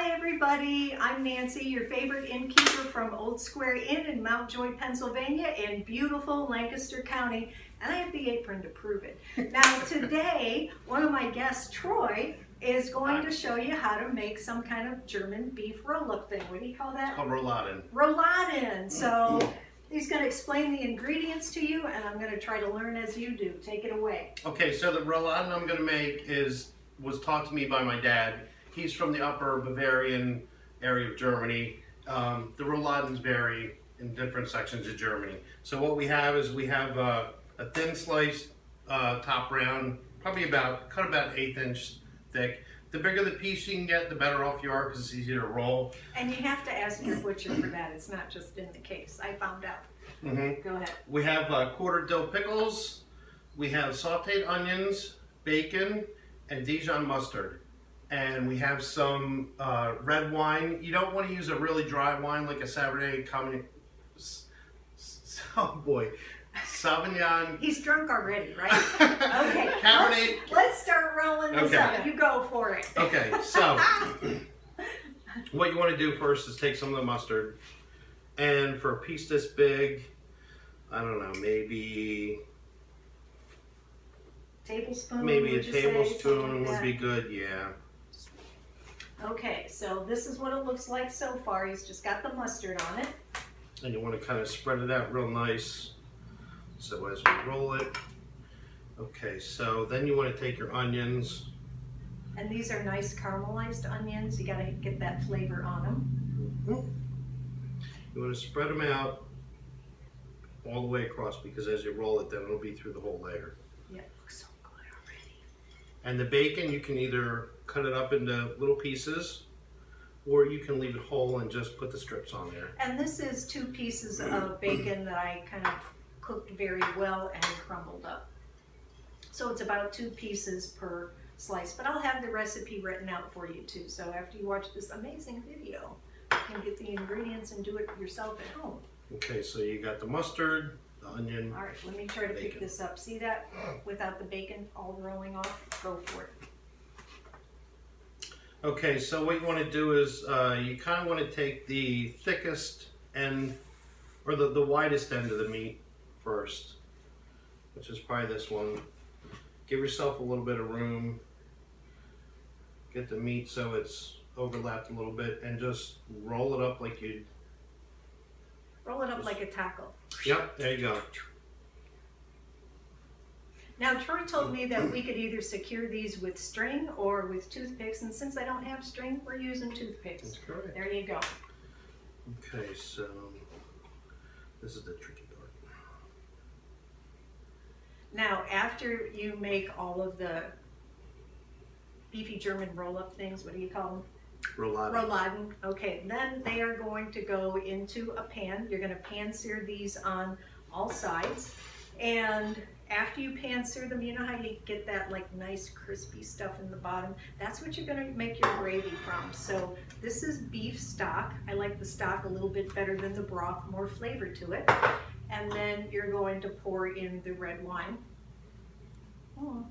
Hi everybody, I'm Nancy, your favorite innkeeper from Old Square Inn in Mount Joy, Pennsylvania in beautiful Lancaster County, and I have the apron to prove it. Now today, one of my guests, Troy, is going to show you how to make some kind of German beef roll-up thing. What do you call that? It's called Rouladen. Rouladen. So he's going to explain the ingredients to you, and I'm going to try to learn as you do. Take it away. Okay, so the Rouladen I'm going to make was taught to me by my dad. He's from the upper Bavarian area of Germany. The Rouladens vary in different sections of Germany. So what we have is a thin sliced top round, probably cut about 1/8 inch thick. The bigger the piece you can get, the better off you are because it's easier to roll. And you have to ask your butcher for that. It's not just in the case. I found out. Go ahead. We have quarter dill pickles. We have sauteed onions, bacon, and Dijon mustard. And we have some red wine. You don't want to use a really dry wine like a Sauvignon. Oh boy, Sauvignon. He's drunk already, right? Okay. Cabernet. Let's start rolling this up. You go for it. Okay, so what you want to do first is take some of the mustard, and for a piece this big, I don't know, maybe tablespoon. Maybe a tablespoon would be good. Yeah. Okay, so this is what it looks like so far. He's just got the mustard on it. And you want to kind of spread it out real nice. So as we roll it. Okay, so then you want to take your onions. And these are nice caramelized onions. You got to get that flavor on them. You want to spread them out all the way across because as you roll it, then it'll be through the whole layer. Yeah, it looks so good already. And the bacon, you can either cut it up into little pieces, or you can leave it whole and just put the strips on there. And this is 2 pieces of bacon that I kind of cooked very well and crumbled up. So it's about 2 pieces per slice, but I'll have the recipe written out for you too. So after you watch this amazing video, you can get the ingredients and do it yourself at home. Okay, so you got the mustard, the onion. All right, let me try to pick this up. See that without the bacon all rolling off? Go for it. Okay, so what you want to do is you kind of want to take the thickest end, or the widest end of the meat first, which is probably this one. Give yourself a little bit of room. Get the meat so it's overlapped a little bit, and just roll it up like you'd... Roll it up like a taco. Yep, there you go. Now, Troy told me that we could either secure these with string or with toothpicks, and since I don't have string, we're using toothpicks. That's correct. There you go. Okay, so this is the tricky part. Now, after you make all of the beefy German roll-up things, what do you call them? Rouladen. Rouladen. Okay, then they are going to go into a pan. You're going to pan sear these on all sides, and after you pan sear them, you know how you get that like nice crispy stuff in the bottom? That's what you're going to make your gravy from. So this is beef stock. I like the stock a little bit better than the broth, more flavor to it. And then you're going to pour in the red wine. Oh,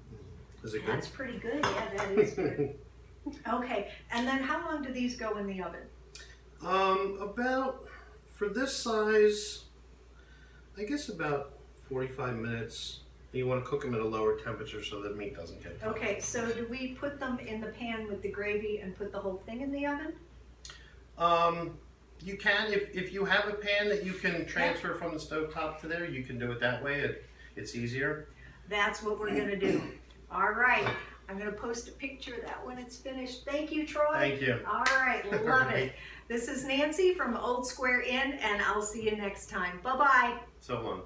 Is it good? that's pretty good. Yeah, that is good. Okay, and then how long do these go in the oven? About, for this size, I guess about 45 minutes. You want to cook them at a lower temperature so the meat doesn't get cooked. Okay, so do we put them in the pan with the gravy and put the whole thing in the oven? You can, if you have a pan that you can transfer from the stovetop to there, you can do it that way. It's easier. That's what we're going to do. All right. I'm going to post a picture of that when it's finished. Thank you, Troy. Thank you. All right. Love it. This is Nancy from Old Square Inn, and I'll see you next time. Bye-bye. So long.